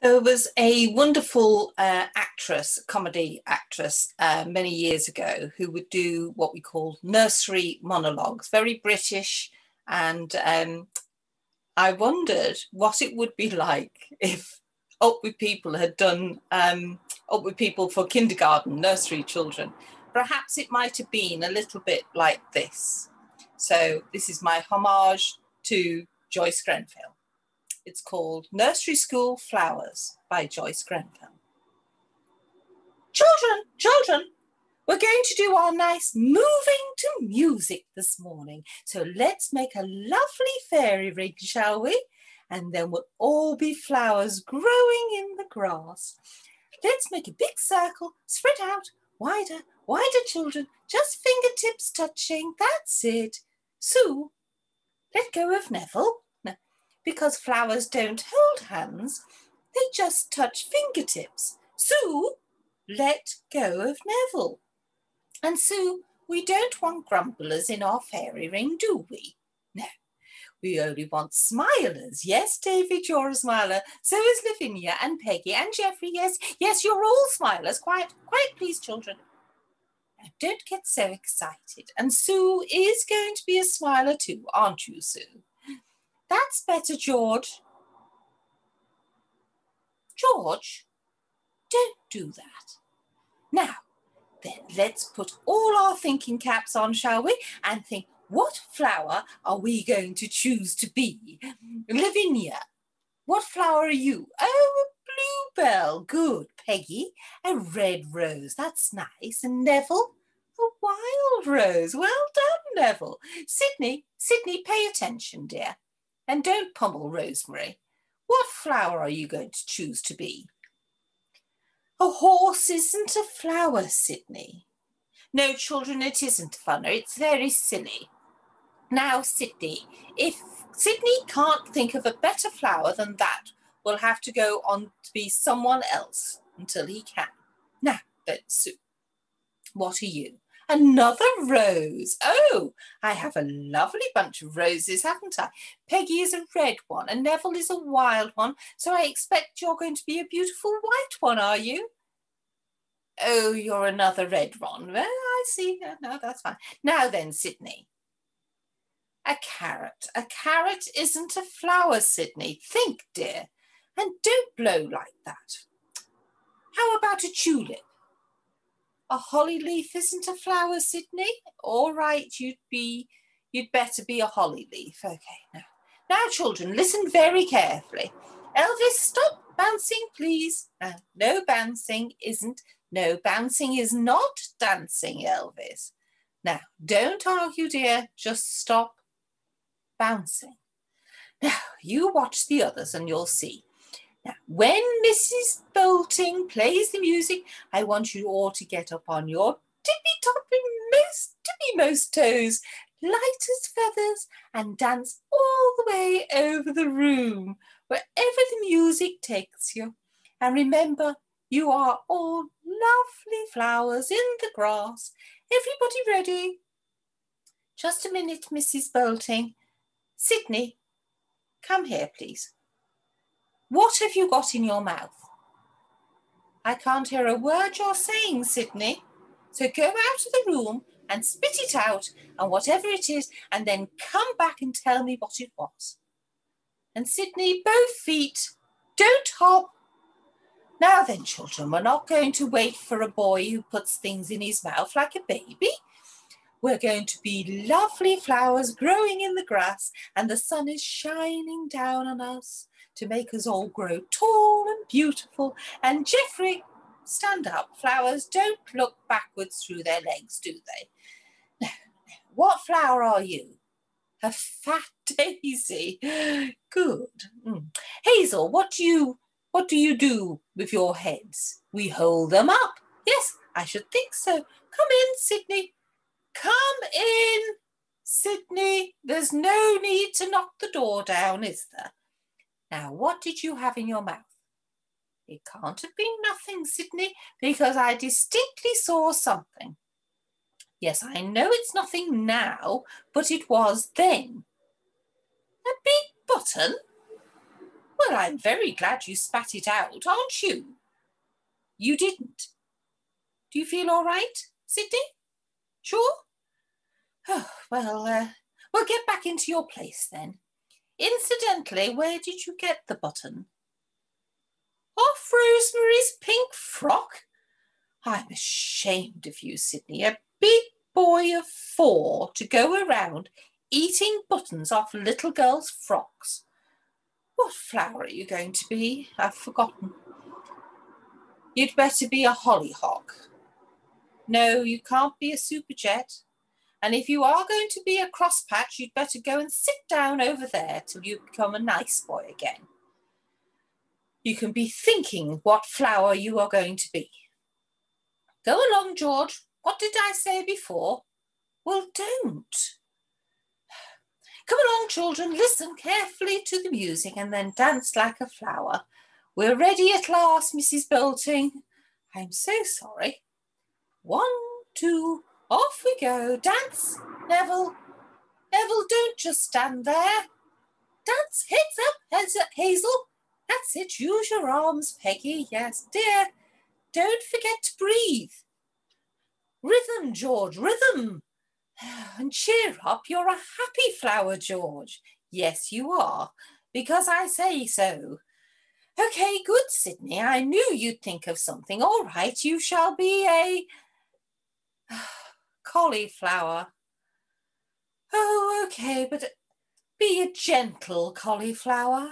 There was a wonderful comedy actress, many years ago who would do what we call nursery monologues, very British. And I wondered what it would be like if Up With People had done Up With People for kindergarten, nursery children. Perhaps it might have been a little bit like this. So this is my homage to Joyce Grenfell. It's called Nursery School Flowers by Joyce Grenfell. Children, we're going to do our nice moving to music this morning. So let's make a lovely fairy ring, shall we? And then we'll all be flowers growing in the grass. Let's make a big circle, spread out, wider, children, just fingertips touching, that's it. Sue, let go of Neville. Because flowers don't hold hands, they just touch fingertips. Sue, let go of Neville. And Sue, we don't want grumblers in our fairy ring, do we? No, we only want smilers. Yes, David, you're a smiler. So is Lavinia and Peggy and Geoffrey. Yes, you're all smilers. Quiet, please, children. Now, don't get so excited. And Sue is going to be a smiler too, aren't you, Sue? That's better, George. George, don't do that. Now, then let's put all our thinking caps on, shall we? And think, what flower are we going to choose to be? Lavinia, what flower are you? Oh, a bluebell. Good. Peggy, a red rose. That's nice. And Neville, a wild rose. Well done, Neville. Sydney, pay attention, dear. And don't pummel Rosemary. What flower are you going to choose to be? A horse isn't a flower, Sydney. No, children, it isn't fun. It's very silly. Now, Sydney, if Sydney can't think of a better flower than that, we'll have to go on to be someone else until he can. Now, then, Sue, what are you? Another rose. Oh, I have a lovely bunch of roses, haven't I? Peggy is a red one and Neville is a wild one. So I expect you're going to be a beautiful white one, are you? Oh, you're another red one. Well, I see. No, that's fine. Now then, Sydney. A carrot. A carrot isn't a flower, Sydney. Think, dear. And don't blow like that. How about a tulip? A holly leaf isn't a flower, Sydney. All right, you'd better be a holly leaf. Okay, now, children, listen very carefully. Elvis, stop bouncing, please. No bouncing is not dancing, Elvis. Now, don't argue, dear. Just stop bouncing. Now, you watch the others and you'll see. Now, when Mrs. Bolting plays the music, I want you all to get up on your tippy-most toes, light as feathers, and dance all the way over the room, wherever the music takes you. And remember, you are all lovely flowers in the grass. Everybody ready? Just a minute, Mrs. Bolting. Sydney, come here, please. What have you got in your mouth? I can't hear a word you're saying, Sydney. So go out of the room and spit it out and whatever it is, and then come back and tell me what it was. And Sydney, both feet, don't hop. Now then, children, we're not going to wait for a boy who puts things in his mouth like a baby. We're going to be lovely flowers growing in the grass, and the sun is shining down on us to make us all grow tall and beautiful. And Geoffrey, stand up. Flowers don't look backwards through their legs, do they? Now, what flower are you? A fat daisy. Good. Hazel, what do you do with your heads? We hold them up. Yes, I should think so. Come in, Sydney. Come in, Sydney. There's no need to knock the door down, is there? Now, what did you have in your mouth? It can't have been nothing, Sydney, because I distinctly saw something. Yes, I know it's nothing now, but it was then. A big button? Well, I'm very glad you spat it out, aren't you? You didn't. Do you feel all right, Sydney? Sure? Oh, well, get back into your place then. Incidentally, where did you get the button? Off Rosemary's pink frock? I'm ashamed of you, Sydney, a big boy of 4 to go around eating buttons off little girls' frocks. What flower are you going to be? I've forgotten. You'd better be a hollyhock. No, you can't be a superjet. And if you are going to be a crosspatch, you'd better go and sit down over there till you become a nice boy again. You can be thinking what flower you are going to be. Go along, George. What did I say before? Well, don't. Come along, children. Listen carefully to the music and then dance like a flower. We're ready at last, Mrs. Bolting. I'm so sorry. 1, 2, off we go. Dance, Neville. Neville, don't just stand there. Dance, heads up, Hazel. That's it. Use your arms, Peggy. Yes, dear. Don't forget to breathe. Rhythm, George, rhythm. And cheer up. You're a happy flower, George. Yes, you are, because I say so. Okay, good, Sydney. I knew you'd think of something. All right, you shall be a cauliflower. Oh, okay, but be a gentle cauliflower.